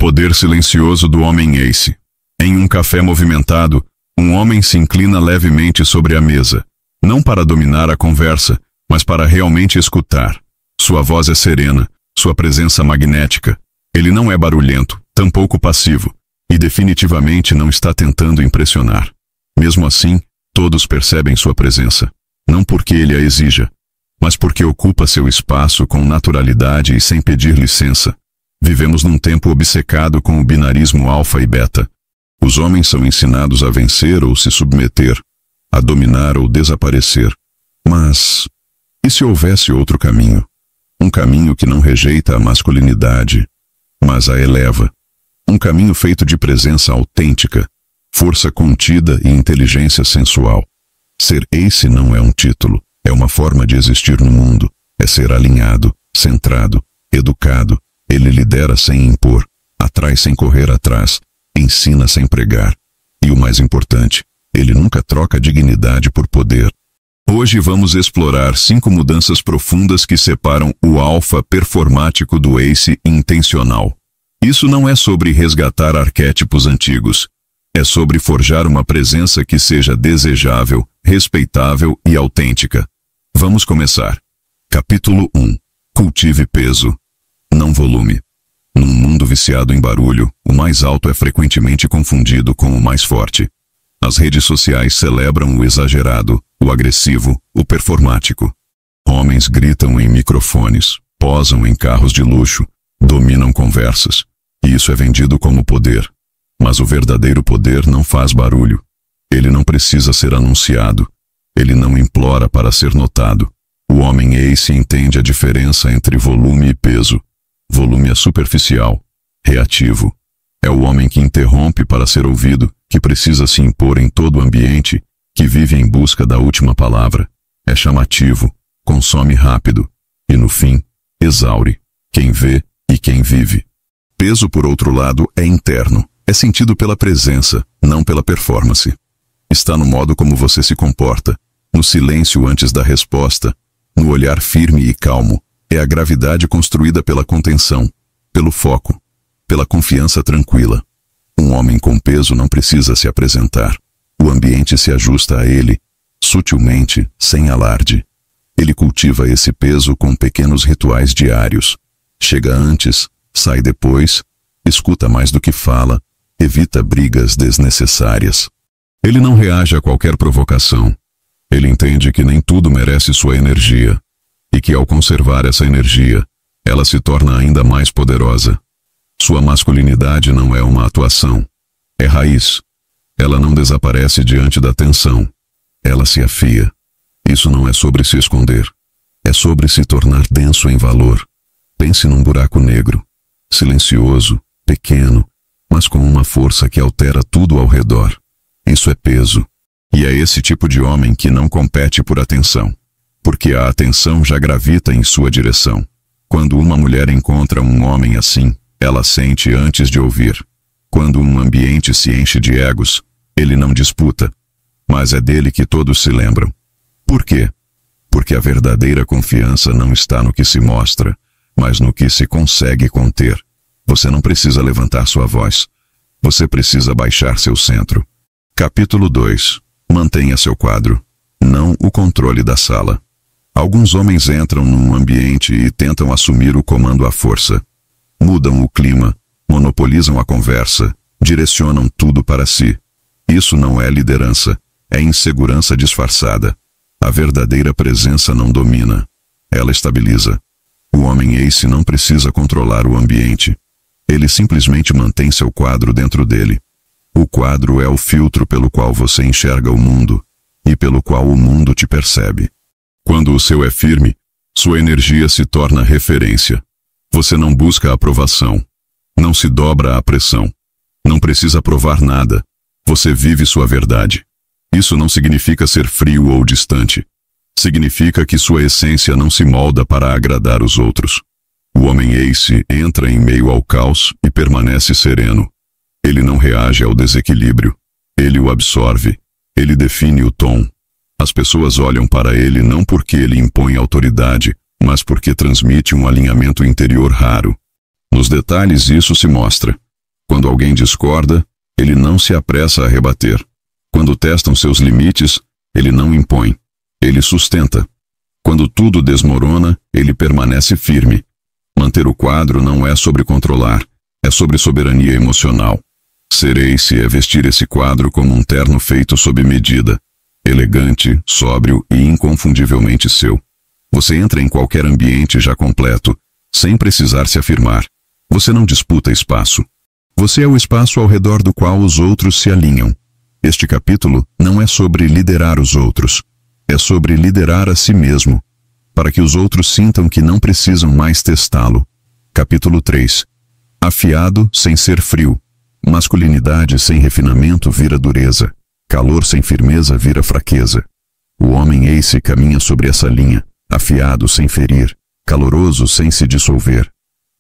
poder silencioso do homem Ace. Em um café movimentado, um homem se inclina levemente sobre a mesa, não para dominar a conversa, mas para realmente escutar. Sua voz é serena, sua presença magnética. Ele não é barulhento, tampouco passivo, e definitivamente não está tentando impressionar. Mesmo assim, todos percebem sua presença, não porque ele a exija, mas porque ocupa seu espaço com naturalidade e sem pedir licença. Vivemos num tempo obcecado com o binarismo alfa e beta. Os homens são ensinados a vencer ou se submeter, a dominar ou desaparecer. Mas, e se houvesse outro caminho? Um caminho que não rejeita a masculinidade, mas a eleva. Um caminho feito de presença autêntica, força contida e inteligência sensual. Ser Ace não é um título, é uma forma de existir no mundo. É ser alinhado, centrado, educado. Ele lidera sem impor, atrai sem correr atrás, ensina sem pregar. E o mais importante, ele nunca troca dignidade por poder. Hoje vamos explorar 5 mudanças profundas que separam o alfa performático do Ace intencional. Isso não é sobre resgatar arquétipos antigos. É sobre forjar uma presença que seja desejável, respeitável e autêntica. Vamos começar. Capítulo 1. Cultive peso, não volume. Num mundo viciado em barulho, o mais alto é frequentemente confundido com o mais forte. As redes sociais celebram o exagerado, o agressivo, o performático. Homens gritam em microfones, posam em carros de luxo, dominam conversas. E isso é vendido como poder. Mas o verdadeiro poder não faz barulho. Ele não precisa ser anunciado. Ele não implora para ser notado. O homem Ace entende a diferença entre volume e peso. Volume é superficial, reativo. É o homem que interrompe para ser ouvido, que precisa se impor em todo o ambiente, que vive em busca da última palavra. É chamativo, consome rápido, e no fim, exaure quem vê e quem vive. Peso, por outro lado, é interno. É sentido pela presença, não pela performance. Está no modo como você se comporta, no silêncio antes da resposta, no olhar firme e calmo. É a gravidade construída pela contenção, pelo foco, pela confiança tranquila. Um homem com peso não precisa se apresentar. O ambiente se ajusta a ele, sutilmente, sem alarde. Ele cultiva esse peso com pequenos rituais diários. Chega antes, sai depois, escuta mais do que fala, evita brigas desnecessárias. Ele não reage a qualquer provocação. Ele entende que nem tudo merece sua energia, e que ao conservar essa energia, ela se torna ainda mais poderosa. Sua masculinidade não é uma atuação, é raiz. Ela não desaparece diante da tensão, ela se afia. Isso não é sobre se esconder, é sobre se tornar denso em valor. Pense num buraco negro, silencioso, pequeno, mas com uma força que altera tudo ao redor. Isso é peso. E é esse tipo de homem que não compete por atenção, porque a atenção já gravita em sua direção. Quando uma mulher encontra um homem assim, ela sente antes de ouvir. Quando um ambiente se enche de egos, ele não disputa, mas é dele que todos se lembram. Por quê? Porque a verdadeira confiança não está no que se mostra, mas no que se consegue conter. Você não precisa levantar sua voz. Você precisa baixar seu centro. Capítulo 2. Mantenha seu quadro, não o controle da sala. Alguns homens entram num ambiente e tentam assumir o comando à força. Mudam o clima, monopolizam a conversa, direcionam tudo para si. Isso não é liderança, é insegurança disfarçada. A verdadeira presença não domina, ela estabiliza. O homem Ace não precisa controlar o ambiente. Ele simplesmente mantém seu quadro dentro dele. O quadro é o filtro pelo qual você enxerga o mundo e pelo qual o mundo te percebe. Quando o seu é firme, sua energia se torna referência. Você não busca aprovação, não se dobra à pressão, não precisa provar nada. Você vive sua verdade. Isso não significa ser frio ou distante. Significa que sua essência não se molda para agradar os outros. O homem Ace entra em meio ao caos e permanece sereno. Ele não reage ao desequilíbrio. Ele o absorve. Ele define o tom. As pessoas olham para ele não porque ele impõe autoridade, mas porque transmite um alinhamento interior raro. Nos detalhes isso se mostra. Quando alguém discorda, ele não se apressa a rebater. Quando testam seus limites, ele não impõe. Ele sustenta. Quando tudo desmorona, ele permanece firme. Manter o quadro não é sobre controlar, é sobre soberania emocional. Ser Ace é vestir esse quadro como um terno feito sob medida, elegante, sóbrio e inconfundivelmente seu. Você entra em qualquer ambiente já completo, sem precisar se afirmar. Você não disputa espaço. Você é o espaço ao redor do qual os outros se alinham. Este capítulo não é sobre liderar os outros. É sobre liderar a si mesmo, para que os outros sintam que não precisam mais testá-lo. Capítulo 3. Afiado sem ser frio. Masculinidade sem refinamento vira dureza. Calor sem firmeza vira fraqueza. O homem Ace caminha sobre essa linha, afiado sem ferir, caloroso sem se dissolver.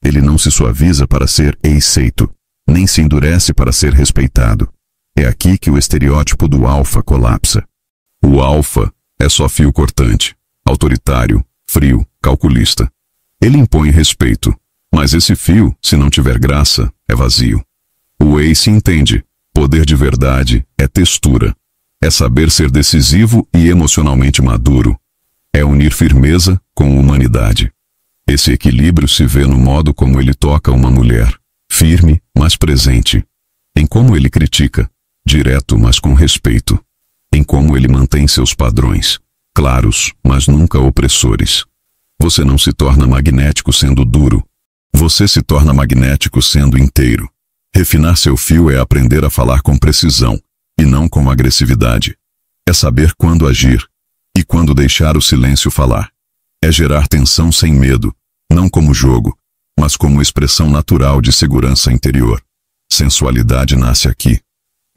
Ele não se suaviza para ser aceito, nem se endurece para ser respeitado. É aqui que o estereótipo do alfa colapsa. O alfa é só fio cortante, autoritário, frio, calculista. Ele impõe respeito, mas esse fio, se não tiver graça, é vazio. O Ace entende, poder de verdade é textura, é saber ser decisivo e emocionalmente maduro, é unir firmeza com humanidade. Esse equilíbrio se vê no modo como ele toca uma mulher, firme, mas presente, em como ele critica, direto, mas com respeito, em como ele mantém seus padrões, claros, mas nunca opressores. Você não se torna magnético sendo duro, você se torna magnético sendo inteiro. Refinar seu fio é aprender a falar com precisão, e não com agressividade. É saber quando agir, e quando deixar o silêncio falar. É gerar tensão sem medo, não como jogo, mas como expressão natural de segurança interior. Sensualidade nasce aqui,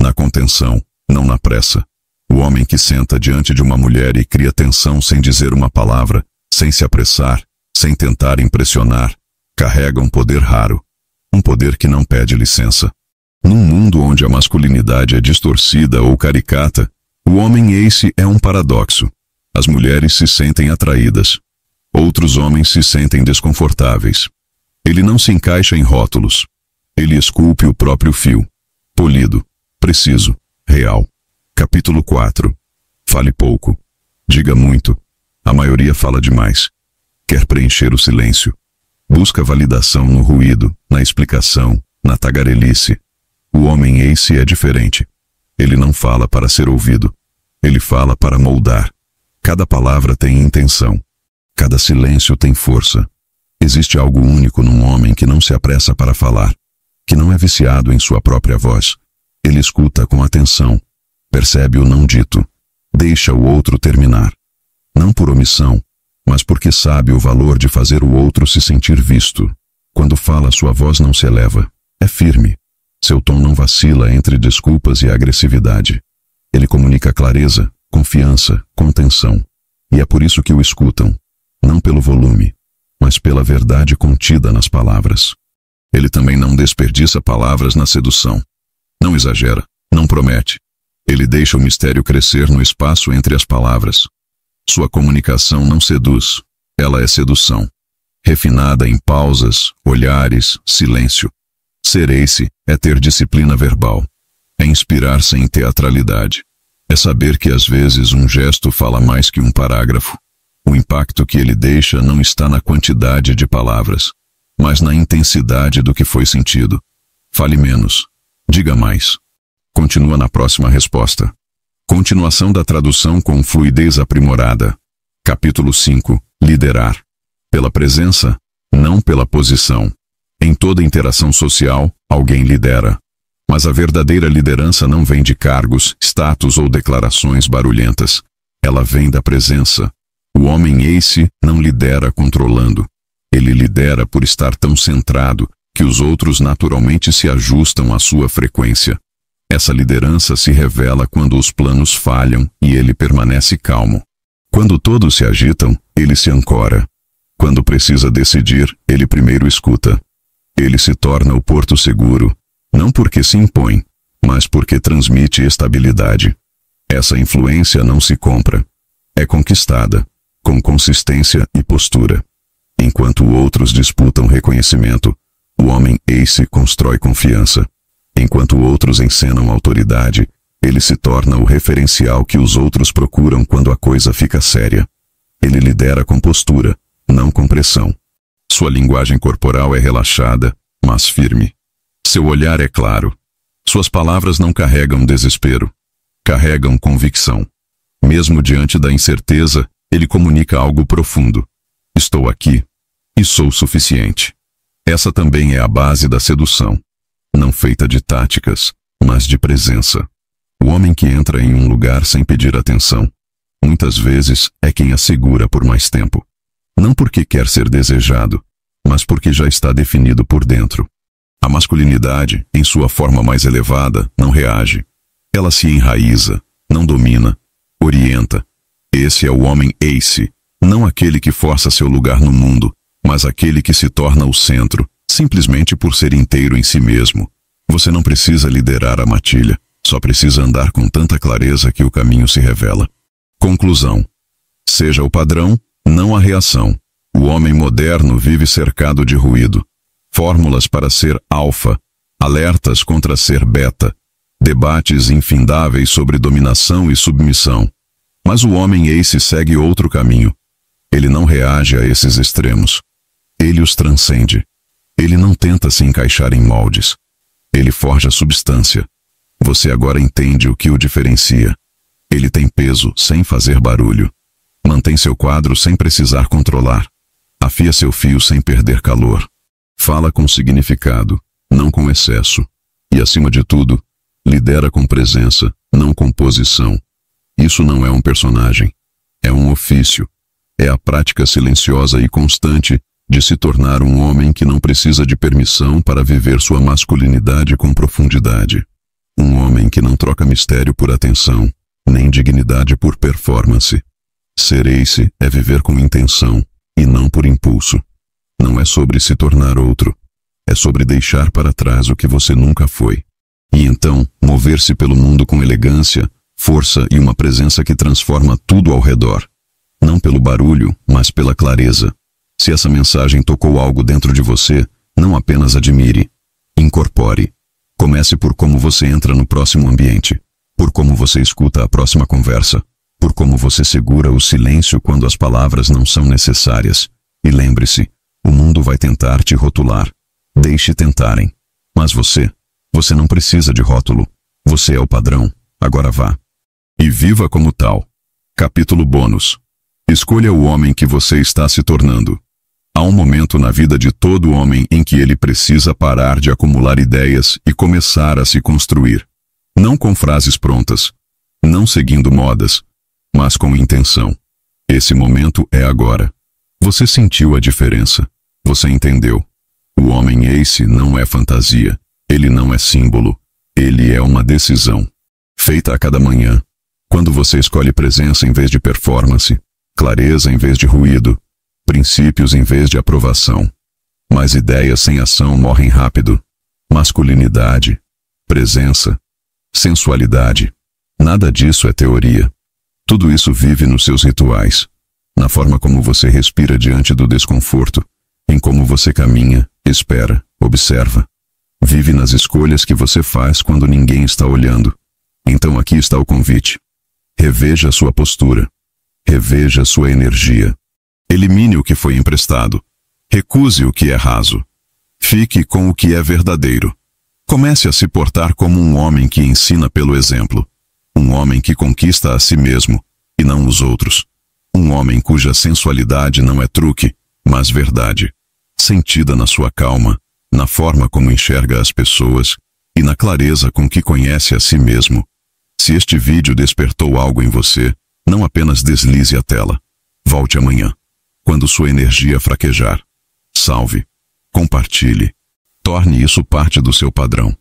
na contenção, não na pressa. O homem que senta diante de uma mulher e cria tensão sem dizer uma palavra, sem se apressar, sem tentar impressionar, carrega um poder raro. Um poder que não pede licença. Num mundo onde a masculinidade é distorcida ou caricata, o homem Ace é um paradoxo. As mulheres se sentem atraídas. Outros homens se sentem desconfortáveis. Ele não se encaixa em rótulos. Ele esculpe o próprio fio. Polido, preciso, real. Capítulo 4. Fale pouco. Diga muito. A maioria fala demais. Quer preencher o silêncio. Busca validação no ruído, na explicação, na tagarelice. O homem Ace é diferente. Ele não fala para ser ouvido. Ele fala para moldar. Cada palavra tem intenção. Cada silêncio tem força. Existe algo único num homem que não se apressa para falar, que não é viciado em sua própria voz. Ele escuta com atenção, percebe o não dito, deixa o outro terminar. Não por omissão, mas porque sabe o valor de fazer o outro se sentir visto. Quando fala, sua voz não se eleva, é firme. Seu tom não vacila entre desculpas e agressividade. Ele comunica clareza, confiança, contenção. E é por isso que o escutam, não pelo volume, mas pela verdade contida nas palavras. Ele também não desperdiça palavras na sedução. Não exagera, não promete. Ele deixa o mistério crescer no espaço entre as palavras. Sua comunicação não seduz, ela é sedução. Refinada em pausas, olhares, silêncio. Ser Ace é ter disciplina verbal. É inspirar sem teatralidade. É saber que às vezes um gesto fala mais que um parágrafo. O impacto que ele deixa não está na quantidade de palavras, mas na intensidade do que foi sentido. Fale menos. Diga mais. Continua na próxima resposta. Continuação da tradução com fluidez aprimorada. Capítulo 5. Liderar. Pela presença, não pela posição. Em toda interação social, alguém lidera. Mas a verdadeira liderança não vem de cargos, status ou declarações barulhentas. Ela vem da presença. O homem Ace não lidera controlando. Ele lidera por estar tão centrado que os outros naturalmente se ajustam à sua frequência. Essa liderança se revela quando os planos falham e ele permanece calmo. Quando todos se agitam, ele se ancora. Quando precisa decidir, ele primeiro escuta. Ele se torna o porto seguro, não porque se impõe, mas porque transmite estabilidade. Essa influência não se compra. É conquistada, com consistência e postura. Enquanto outros disputam reconhecimento, o homem Ace constrói confiança. Enquanto outros encenam autoridade, ele se torna o referencial que os outros procuram quando a coisa fica séria. Ele lidera com postura, não com pressão. Sua linguagem corporal é relaxada, mas firme. Seu olhar é claro. Suas palavras não carregam desespero, carregam convicção. Mesmo diante da incerteza, ele comunica algo profundo. Estou aqui e sou suficiente. Essa também é a base da sedução, não feita de táticas, mas de presença. O homem que entra em um lugar sem pedir atenção, muitas vezes é quem a segura por mais tempo. Não porque quer ser desejado, mas porque já está definido por dentro. A masculinidade, em sua forma mais elevada, não reage. Ela se enraiza, não domina, orienta. Esse é o homem ace, não aquele que força seu lugar no mundo, mas aquele que se torna o centro, simplesmente por ser inteiro em si mesmo. Você não precisa liderar a matilha, só precisa andar com tanta clareza que o caminho se revela. Conclusão. Seja o padrão, não a reação. O homem moderno vive cercado de ruído. Fórmulas para ser alfa, alertas contra ser beta, debates infindáveis sobre dominação e submissão. Mas o homem ace segue outro caminho. Ele não reage a esses extremos. Ele os transcende. Ele não tenta se encaixar em moldes. Ele forja substância. Você agora entende o que o diferencia. Ele tem peso sem fazer barulho. Mantém seu quadro sem precisar controlar. Afia seu fio sem perder calor. Fala com significado, não com excesso. E, acima de tudo, lidera com presença, não com posição. Isso não é um personagem. É um ofício. É a prática silenciosa e constante de se tornar um homem que não precisa de permissão para viver sua masculinidade com profundidade. Um homem que não troca mistério por atenção, nem dignidade por performance. Ser ace é viver com intenção e não por impulso. Não é sobre se tornar outro. É sobre deixar para trás o que você nunca foi. E então, mover-se pelo mundo com elegância, força e uma presença que transforma tudo ao redor. Não pelo barulho, mas pela clareza. Se essa mensagem tocou algo dentro de você, não apenas admire. Incorpore. Comece por como você entra no próximo ambiente, por como você escuta a próxima conversa, por como você segura o silêncio quando as palavras não são necessárias. E lembre-se, o mundo vai tentar te rotular. Deixe tentarem. Mas você não precisa de rótulo. Você é o padrão. Agora vá. E viva como tal. Capítulo bônus. Escolha o homem que você está se tornando. Há um momento na vida de todo homem em que ele precisa parar de acumular ideias e começar a se construir. Não com frases prontas, não seguindo modas, mas com intenção. Esse momento é agora. Você sentiu a diferença. Você entendeu. O homem ace não é fantasia. Ele não é símbolo. Ele é uma decisão. Feita a cada manhã. Quando você escolhe presença em vez de performance, clareza em vez de ruído, princípios em vez de aprovação. Mas ideias sem ação morrem rápido. Masculinidade, presença, sensualidade. Nada disso é teoria. Tudo isso vive nos seus rituais, na forma como você respira diante do desconforto, em como você caminha, espera, observa. Vive nas escolhas que você faz quando ninguém está olhando. Então aqui está o convite. Reveja sua postura. Reveja sua energia. Elimine o que foi emprestado. Recuse o que é raso. Fique com o que é verdadeiro. Comece a se portar como um homem que ensina pelo exemplo. Um homem que conquista a si mesmo, e não os outros. Um homem cuja sensualidade não é truque, mas verdade. Sentida na sua calma, na forma como enxerga as pessoas e na clareza com que conhece a si mesmo. Se este vídeo despertou algo em você, não apenas deslize a tela. Volte amanhã, quando sua energia fraquejar. Salve. Compartilhe. Torne isso parte do seu padrão.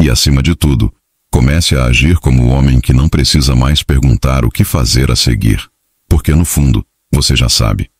E, acima de tudo, comece a agir como o homem que não precisa mais perguntar o que fazer a seguir. Porque, no fundo, você já sabe.